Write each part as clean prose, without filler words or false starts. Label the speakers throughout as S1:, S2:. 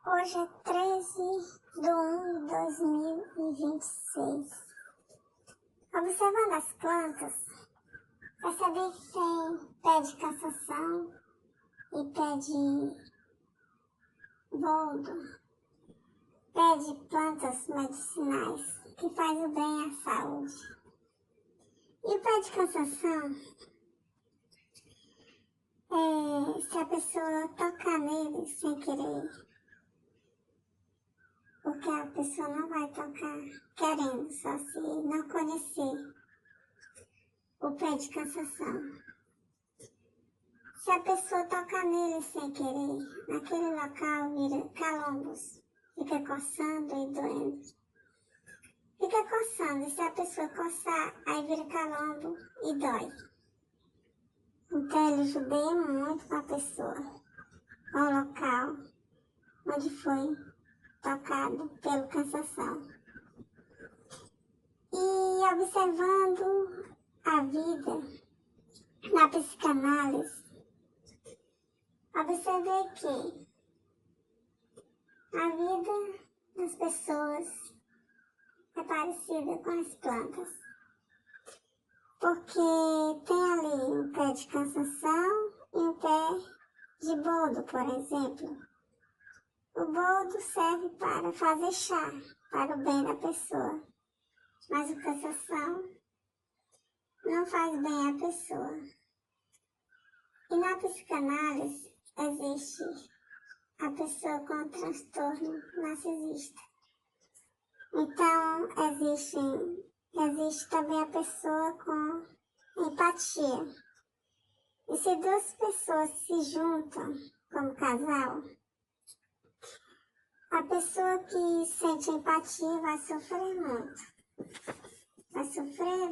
S1: Hoje é 13/1/2026. Observando as plantas, percebi que tem pé de cassação e pé de boldo, pé de plantas medicinais que faz o bem à saúde. E o pé de cassação, se a pessoa tocar nele sem querer, porque a pessoa não vai tocar querendo, só se não conhecer o pé de cassação. Se a pessoa tocar nele sem querer, naquele local vira calombos, fica coçando e doendo. Fica coçando, e se a pessoa coçar, aí vira calombo e dói. Então ele judia muito com a pessoa, com o local onde foi tocado pela cassação. E observando a vida na psicanálise, observei que a vida das pessoas é parecida com as plantas, porque tem ali um pé de cassação e um pé de boldo, por exemplo. O boldo serve para fazer chá, para o bem da pessoa, mas o cassação não faz bem à pessoa. E na psicanálise existe a pessoa com transtorno narcisista. Então existe também a pessoa com empatia. E se duas pessoas se juntam como casal, a pessoa que sente empatia vai sofrer muito. Vai sofrer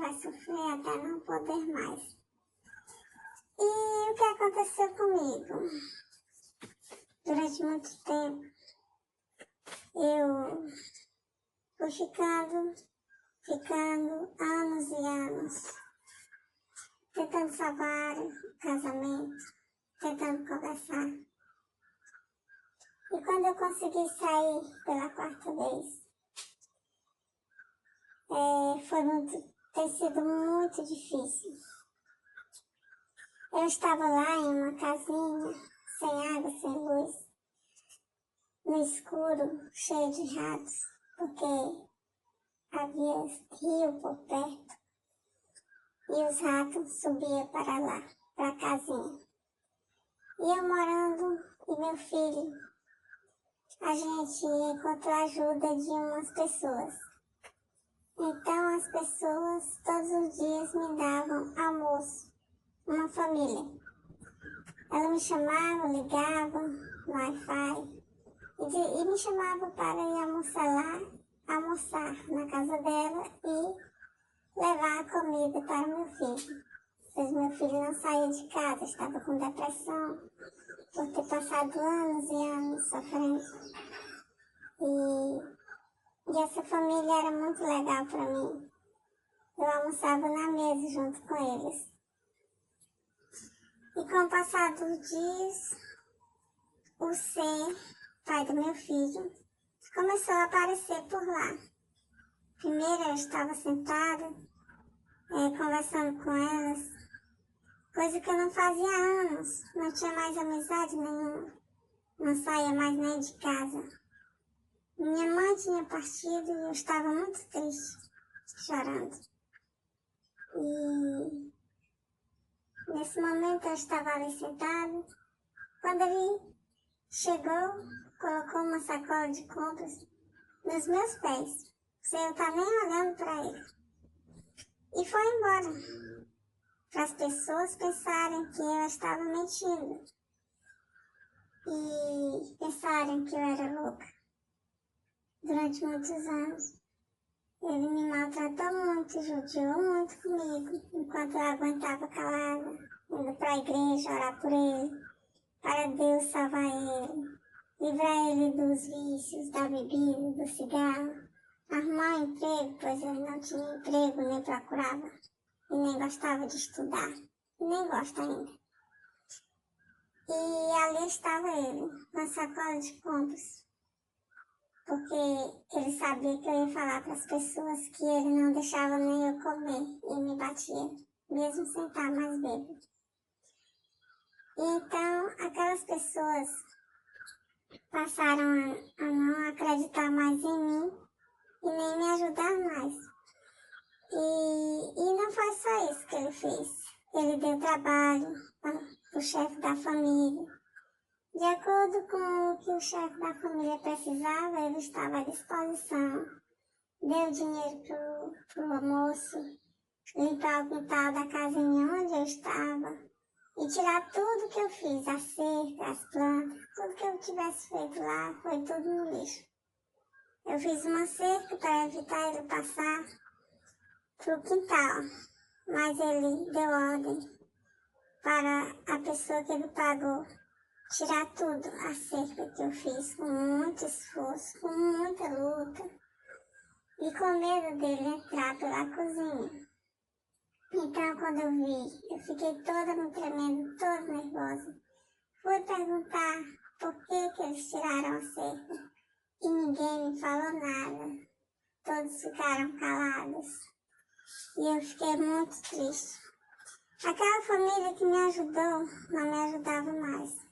S1: até não poder mais. E o que aconteceu comigo? Durante muito tempo, eu fui ficando anos e anos, tentando salvar o casamento, tentando conversar. E quando eu consegui sair pela quarta vez, tem sido muito difícil. Eu estava lá em uma casinha, sem água, sem luz, no escuro, cheio de ratos, porque havia rio por perto e os ratos subiam para lá, para a casinha. E eu morando e meu filho, a gente encontrou a ajuda de umas pessoas. Então as pessoas todos os dias me davam almoço, uma família. Ela me chamava, ligava no Wi-Fi e me chamava para ir almoçar na casa dela e levar a comida para meu filho. Pois meu filho não saía de casa, estava com depressão, por ter passado anos e anos sofrendo. E essa família era muito legal para mim. Eu almoçava na mesa junto com eles. E com o passar dos dias, o ser, pai do meu filho, começou a aparecer por lá. Primeiro eu estava sentada, conversando com elas, coisa que eu não fazia há anos, não tinha mais amizade nenhuma, não saía mais nem de casa. Minha mãe tinha partido e eu estava muito triste, chorando. E nesse momento eu estava ali sentada, quando ele chegou, colocou uma sacola de compras nos meus pés, sem eu estar nem olhando para ele. E foi embora, para as pessoas pensarem que eu estava mentindo e pensarem que eu era louca. Durante muitos anos, ele me maltratou muito, judiou muito comigo, enquanto eu aguentava calada, indo para a igreja orar por ele, para Deus salvar ele, livrar ele dos vícios, da bebida, do cigarro, arrumar um emprego, pois ele não tinha emprego, nem procurava, e nem gostava de estudar, e nem gosta ainda. E ali estava ele, com a sacola de compras, porque ele sabia que eu ia falar para as pessoas que ele não deixava nem eu comer e me batia, mesmo sem estar mais bêbado. Então, aquelas pessoas passaram a não acreditar mais em mim e nem me ajudar mais. E não foi só isso que ele fez. Ele deu trabalho para o chefe da família. De acordo com o que o chefe da família precisava, ele estava à disposição. Deu dinheiro pro almoço, limpar o quintal da casinha onde eu estava e tirar tudo que eu fiz, a cerca, as plantas, tudo que eu tivesse feito lá, foi tudo no lixo. Eu fiz uma cerca para evitar ele passar pro quintal, mas ele deu ordem para a pessoa que ele pagou tirar tudo, a cerca que eu fiz com muito esforço, com muita luta e com medo dele entrar pela cozinha. Então, quando eu vi, eu fiquei toda me tremendo, toda nervosa. Fui perguntar por que eles tiraram a cerca e ninguém me falou nada. Todos ficaram calados e eu fiquei muito triste. Aquela família que me ajudou não me ajudava mais.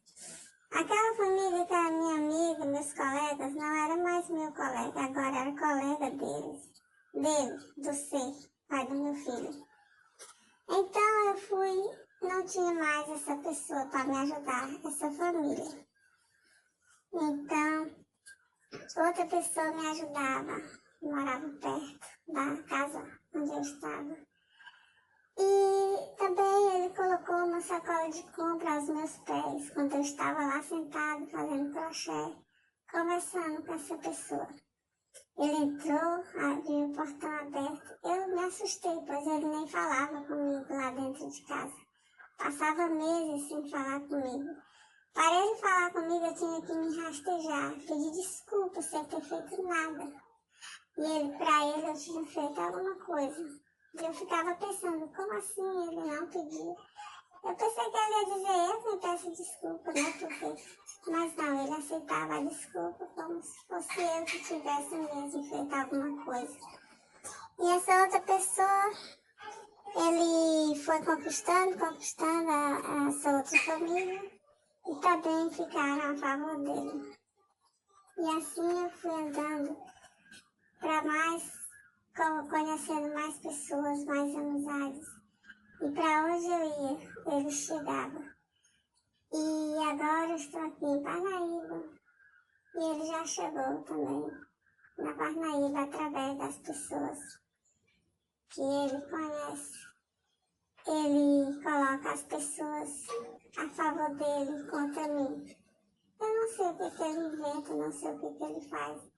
S1: Aquela família que era minha amiga, meus colegas, não era mais meu colega, agora era colega dele, do ser, pai do meu filho. Então eu fui, não tinha mais essa pessoa para me ajudar, essa família. Então, outra pessoa me ajudava, morava perto da casa onde eu estava. E também ele colocou uma sacola de compra aos meus pés, quando eu estava lá sentado fazendo crochê, conversando com essa pessoa. Ele entrou, abriu o portão aberto. Eu me assustei, pois ele nem falava comigo lá dentro de casa. Passava meses sem falar comigo. Para ele falar comigo, eu tinha que me rastejar, pedir desculpa sem ter feito nada. E para ele, eu tinha feito alguma coisa. E eu ficava pensando, como assim ele não pediu? Eu pensei que ele ia dizer, eu que peço desculpa, né? Porque... Mas não, ele aceitava a desculpa como se fosse eu que tivesse mesmo feito alguma coisa. E essa outra pessoa, ele foi conquistando essa outra família e também ficaram a favor dele. E assim eu fui andando para mais, conhecendo mais pessoas, mais amizades. E para onde eu ia, ele chegava. E agora eu estou aqui em Parnaíba. E ele já chegou também na Parnaíba através das pessoas que ele conhece. Ele coloca as pessoas a favor dele contra mim. Eu não sei o que ele inventa, não sei o que ele faz.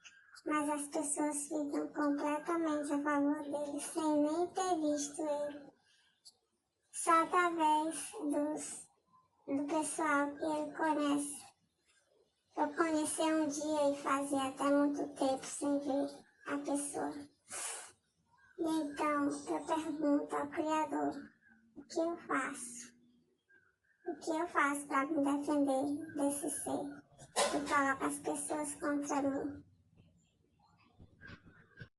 S1: Mas as pessoas ficam completamente a favor dele sem nem ter visto ele. Só através do pessoal que ele conhece. Eu conheci um dia e fazia até muito tempo sem ver a pessoa. E então eu pergunto ao Criador, o que eu faço? O que eu faço para me defender desse ser que coloca as pessoas contra mim?